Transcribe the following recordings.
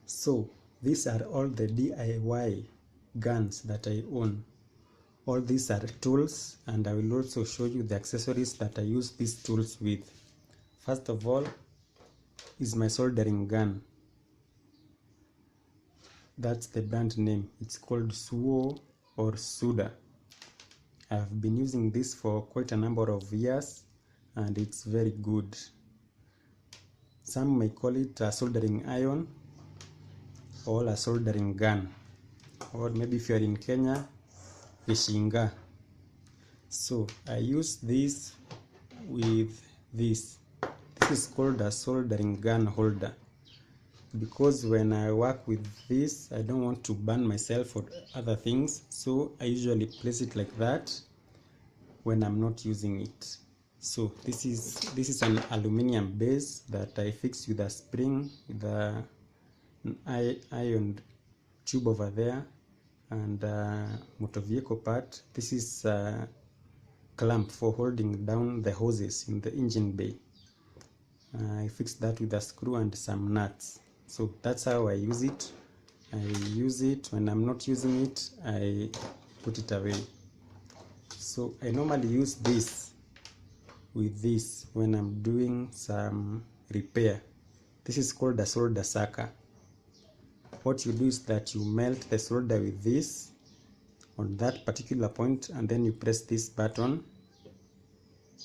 So these are all the DIY guns that I own. All these are tools, and I will also show you the accessories that I use these tools with. First of all is my soldering gun. That's the brand name. It's called Suo or Suda. I've been using this for quite a number of years and it's very good. Some may call it a soldering iron or a soldering gun, or maybe if you are in Kenya, Ishinga. So I use this with this. This is called a soldering gun holder, because when I work with this, I don't want to burn myself or other things, so I usually place it like that when I'm not using it. So this is an aluminum base that I fix with a spring, with an iron tube over there, and motor vehicle part. This is a clamp for holding down the hoses in the engine bay. I fixed that with a screw and some nuts. So that's how I use it. I use it. When I'm not using it, I put it away. So I normally use this with this when I'm doing some repair. This is called a solder sucker. What you do is that you melt the solder with this on that particular point, and then you press this button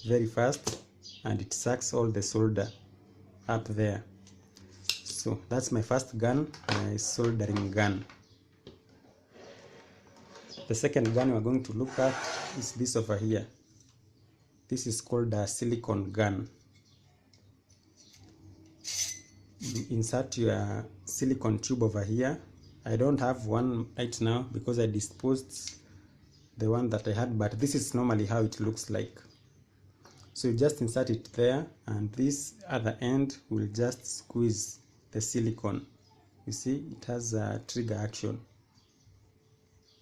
very fast and it sucks all the solder up there. So that's my first gun, my soldering gun. The second gun we're going to look at is this over here. This is called a silicone gun. You insert your silicone tube over here. I don't have one right now because I disposed the one that I had, but this is normally how it looks like. So you just insert it there, and this other end will just squeeze the silicone. You see, it has a trigger action.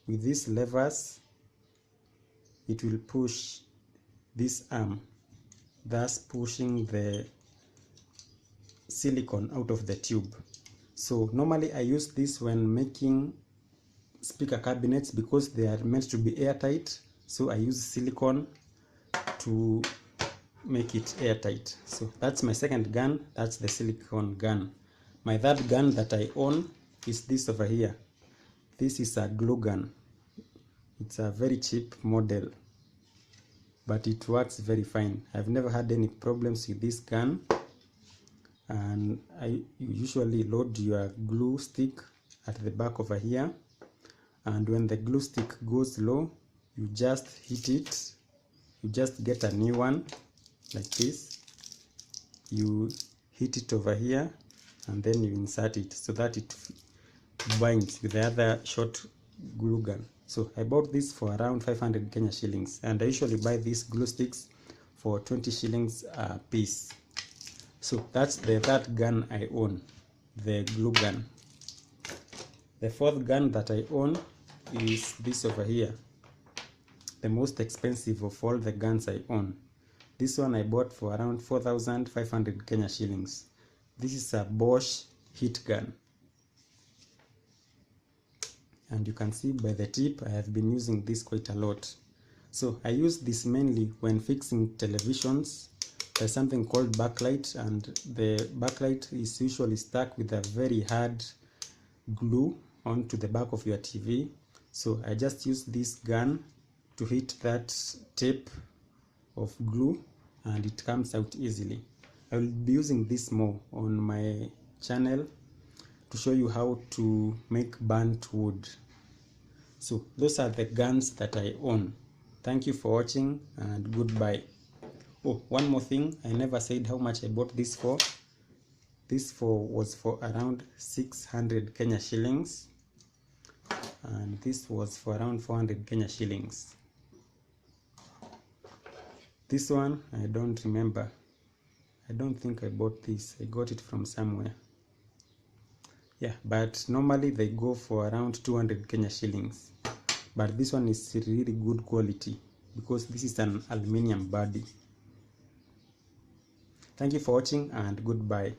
With these levers, it will push this arm, thus pushing the silicone out of the tube. So normally I use this when making speaker cabinets because they are meant to be airtight. So I use silicone to make it airtight. So that's my second gun. That's the silicone gun. My third gun that I own is this over here. This is a glue gun. It's a very cheap model, but it works very fine. I've never had any problems with this gun. And you usually load your glue stick at the back over here, and when the glue stick goes low, you just hit it. You just get a new one like this. You hit it over here and then you insert it so that it binds with the other short glue gun. So I bought this for around 500 Kenya shillings, and I usually buy these glue sticks for 20 shillings a piece. So that's the third gun I own, the glue gun. The fourth gun that I own is this over here, the most expensive of all the guns I own. This one I bought for around 4,500 Kenya shillings. This is a Bosch heat gun. And you can see by the tip, I have been using this quite a lot. So I use this mainly when fixing televisions. There's something called backlight, and the backlight is usually stuck with a very hard glue onto the back of your TV. So I just use this gun to hit that tape of glue and it comes out easily. I will be using this more on my channel to show you how to make burnt wood. So those are the guns that I own. Thank you for watching and goodbye. Oh, one more thing, I never said how much I bought this for. This was for around 600 Kenya shillings, and this was for around 400 Kenya shillings. This one I don't remember. I don't think I bought this. I got it from somewhere. Yeah, but normally they go for around 200 Kenya shillings. But this one is really good quality because this is an aluminium body. Thank you for watching and goodbye.